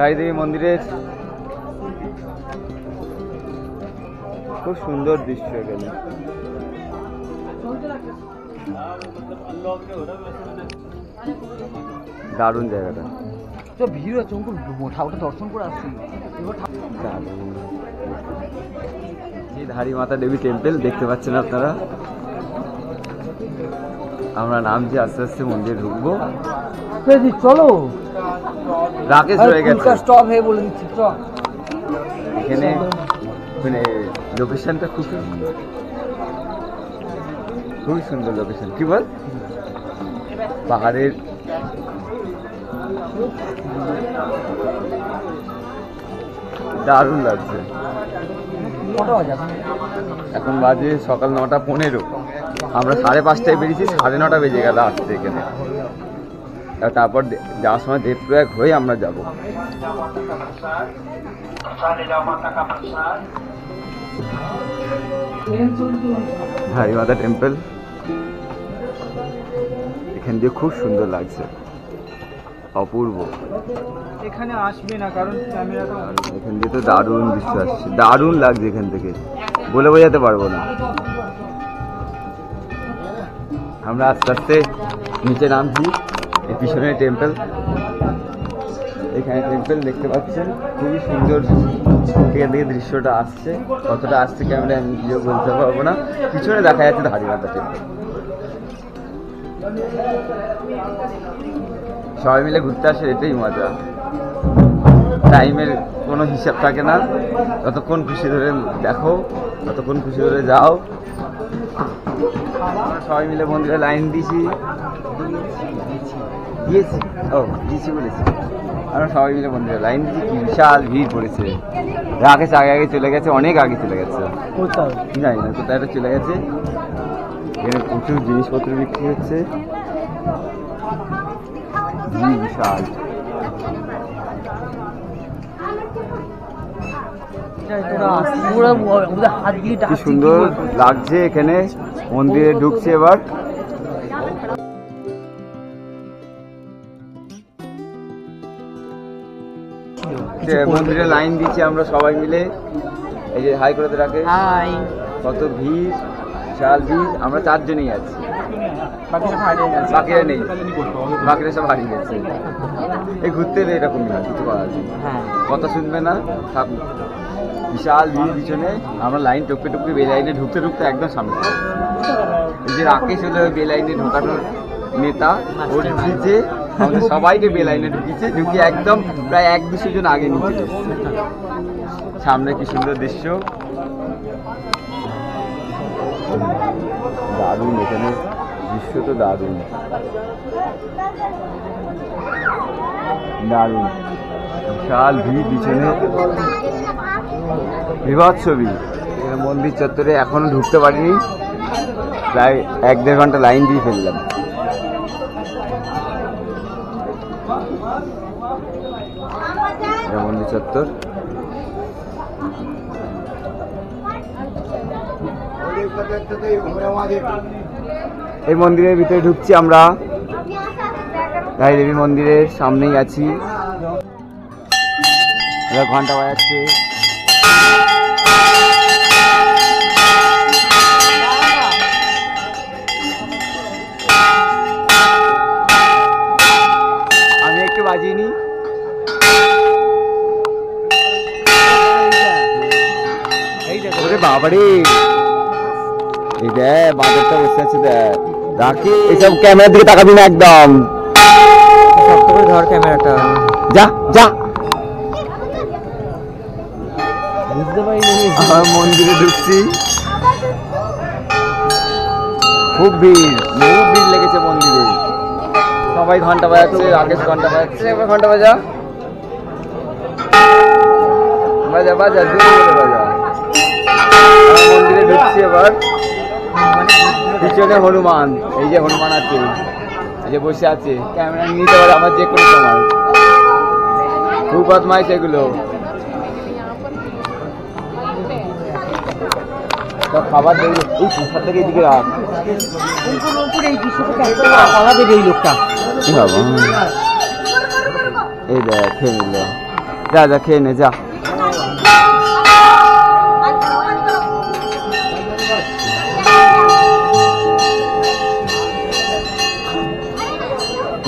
তাইদেবী মন্দিরের খুব সুন্দর দৃশ্য এখানে। দারুণ জায়গাটা, তো ভিড় আছে, ঠাকুরটা দর্শন করে আসছি। এই ধারী মাতা দেবী টেম্পল দেখতে পাচ্ছেন আপনারা। আমরা নামছি, আস্তে আস্তে মন্দিরে ঢুকবো। চলো, রাকেশ রয়ে গেছে, স্টপ হয়ে বলে দিচ্ছি। এখানে মানে লোকেশনটা খুব সুন্দর, খুবই সুন্দর লোকেশন। কি বল, পাহাড়ের দারুণ লাগছে। এখন বাজে সকাল 9:15। আমরা 5:30টায় বেরিয়েছি, 9:30 বেজে গেল আসতে এখানে। তারপর যাওয়ার সময় দেবপ্রয়াগ হয়ে আমরা যাব। ধারী মাতা টেম্পল এখান দিয়ে খুব সুন্দর লাগছে, অপূর্ব। এখানে আসবে না কারণ ক্যামেরাটা এখান দিয়ে তো দারুণ দৃশ্য আসছে, দারুণ লাগছে। এখান থেকে বলে বোঝাতে পারবো না। আমরা আস্তে আস্তে নিচে নামছি। এই পিছনে টেম্পল, এখানে টেম্পল দেখতে পাচ্ছেন, খুবই সুন্দর। এখান থেকে দৃশ্যটা আসছে, কতটা আসছে ক্যামেরা আমি ভিডিও বলতে পারবো না। পিছনে দেখা যাচ্ছে ধারী মাতা টেম্পল। সবাই মিলে ঘুরতে আসে, এটাই মজা। টাইমের কোনো হিসাব থাকে না, যতক্ষণ খুশি ধরে দেখো, ততক্ষণ খুশি ধরে যাও। আমরা সবাই মিলে মন্দিরে লাইন দিয়েছি, বলেছি। আমরা সবাই মিলে মন্দিরে লাইন দিয়েছি, কি বিশাল ভিড় পড়েছে। রাকেশ আগে চলে গেছে, অনেক আগে চলে গেছে, জানি না কোথায় একটা চলে গেছে। এখানে প্রচুর জিনিসপত্র বিক্রি হচ্ছে, বিশাল। কি সুন্দর লাগছে এখানে। মন্দিরে ঢুকছে এবার। মন্দিরে লাইন দিচ্ছি আমরা সবাই মিলে। এই যে হাই করে রাখে, কত ভিড়, বিশাল ভিড়। আমরা 4 জনেই আছি, বাকিরা নেই, বাকিরা সব হারিয়ে গেছে। এই ঘুরতে এলে এরকম কিছু করা আছে, কথা শুনবে না, থাকুক। বিশাল ভিড় পিছনে। আমরা লাইন টপকে টপকে বে লাইনে ঢুকতে ঢুকতে একদম সামনে। এই যে রাকেশ হলো বে লাইনে ঢোকানোর নেতা, ওর ঢুকিয়েছে আমাদের সবাইকে, বে লাইনে ঢুকিয়েছে। ঢুকিয়ে একদম প্রায় 1-200 জন আগে নিচে এসছে। সামনে কি সুন্দর দৃশ্য, দারুণ। এখানে দৃশ্য তো দারুণ, দারুণ। বিশাল ভিড় পিছনে, বিভৎস ভিড়। এখানে মন্দির চত্বরে এখনো ঢুকতে পারিনি, প্রায় 1-1.5 ঘন্টা লাইন দিয়ে ফেললাম। মন্দির চত্বর, এই মন্দিরের ভিতরে ঢুকছি আমরা। ধারী দেবী মন্দিরের সামনেই আছি, ঘন্টা বাজাচ্ছে। আমি একটু বাজিনি। বাবারে, এই দেখ বাঁদরটা বসে আছে, দেখ। রাখি এসব ক্যামেরার দিকে তাকাবি না একদম, শক্ত করে ধর ক্যামেরাটা। যা যা, বুঝতে পারিনি। আমার মন্দিরে ঢুকছি, খুব ভিড়, বহু ভিড় লেগেছে মন্দিরে। সবাই ঘন্টা বাজাচ্ছে, রাকেশ ঘন্টা বাজাচ্ছে। একবার ঘন্টা বাজা, বাজা বাজা, জোরে বাজা। মন্দিরে ঢুকছি এবার। পিছনে হনুমান, এই যে হনুমান আছে, এই যে বসে আছে। ক্যামেরা নিতে পারে আমার যে কোনো সময়। খুব বদমাইশ এগুলো। খাবার দেখলো, এই প্রসাদ থেকে এদিকে রাখ। এই দেখ খেয়ে নিল। যা যা খেয়ে নে যা।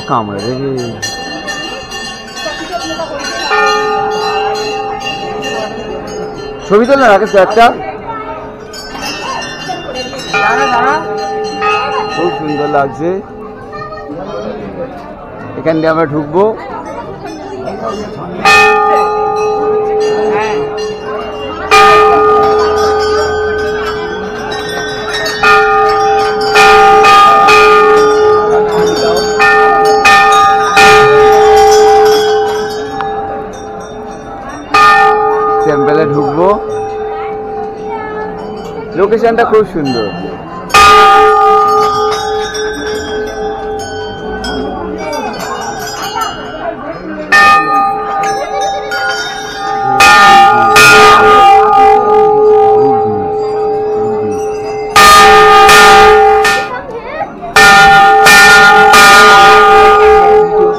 কামড়ে দেবে। ছবি তোল না রাকেশ একটা, খুব সুন্দর লাগছে। এখান দিয়ে আমরা ঢুকবো। টেম্পলে ঢুকবো। লোকেশনটা খুব সুন্দর।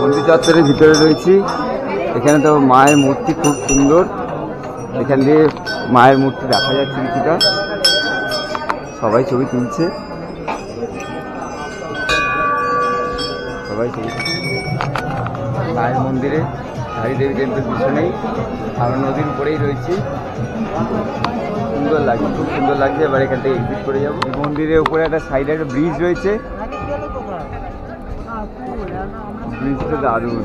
মন্দির চত্বরের ভিতরে রয়েছি। এখানে তো মায়ের মূর্তি খুব সুন্দর। এখান দিয়ে মায়ের মূর্তি দেখা যাচ্ছে কিছুটা, সবাই ছবি তুলছে, সবাই ছবি মায়ের মন্দিরে ধারী দেবী টেম্পল পিছনেই, আমরা নদীর উপরেই রয়েছি। সুন্দর লাগছে, খুব সুন্দর লাগছে। এবার এখান থেকে এক্সিট করে যাবো। মন্দিরের উপরে একটা সাইডে একটা ব্রিজ রয়েছে। ব্রিজটা দারুণ,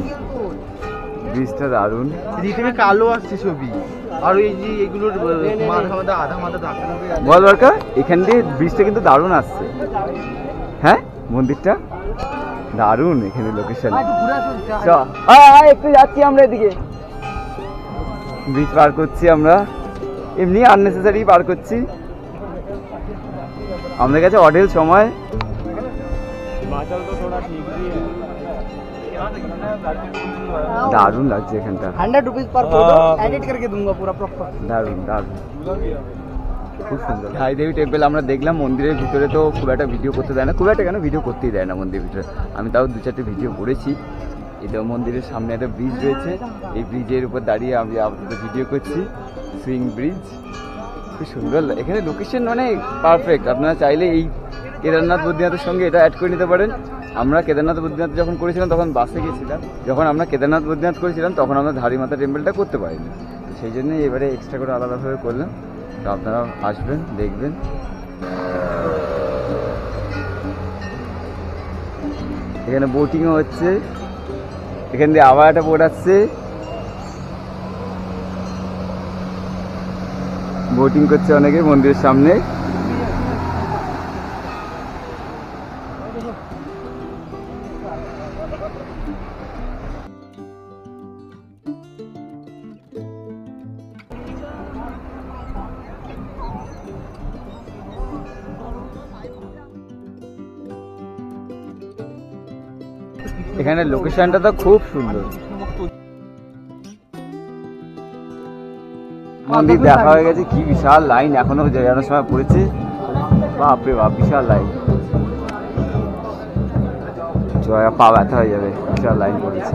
ব্রিজটা দারুণ। এদিকে কালো আসছে ছবি, আর এই যে এগুলোর মাথা মাথা আধা মাথা ঢাকা বল দরকার। এখান দিয়ে ব্রিজটা কিন্তু দারুণ আসছে। হ্যাঁ মন্দিরটা দারুণ। এখানে লোকেশন একটু যাচ্ছি আমরা এদিকে, ব্রিজ পার করছি আমরা, এমনি আননেসেসারি পার করছি। আমাদের কাছে অঢেল সময়। दारुण লাগছে এখানটা। 100 रुपीस पर फोटो एडिट करके दूंगा पूरा प्रॉपर। দারুণ দারুণ, খুব সুন্দর। ধারী দেবী টেম্পল আমরা দেখলাম। মন্দিরের ভিতরে তো খুব একটা ভিডিও করতে দেয় না, খুব একটা কেন ভিডিও করতেই দেয় না মন্দিরের ভিতরে। আমি তাও 2-4টে ভিডিও করেছি। এটা মন্দিরের সামনে একটা ব্রিজ রয়েছে, এই ব্রিজের উপর দাঁড়িয়ে আমি আপনাদের ভিডিও করছি। সুইং ব্রিজ খুব সুন্দর। এখানে লোকেশন মানে পারফেক্ট। আপনারা চাইলে এই কেদারনাথ বদ্রীনাথের সঙ্গে এটা অ্যাড করে নিতে পারেন। আমরা কেদারনাথ বদ্রীনাথ যখন করেছিলাম তখন বাসে গেছিলাম, যখন আমরা কেদারনাথ বদ্রীনাথ করেছিলাম তখন আমরা ধারীমাতা টেম্পলটা করতে পারিনি, সেই জন্যই এবারে এক্সট্রা করে আলাদাভাবে করলাম। তো আপনারা আসবেন, দেখবেন। এখানে বোটিংও হচ্ছে। এখান দিয়ে আবার একটা বোট আসছে, বোটিং করছে অনেকে মন্দিরের সামনে। এখানে লোকেশনটা তো খুব সুন্দর। মন্দির দেখা হয়ে গেছে। কি বিশাল লাইন, এখনো যাওয়ার সময় পড়েছে। বাপরে বাপ, বিশাল লাইন। পা ব্যথা হয়ে যাবে, বিশাল লাইন পড়েছে।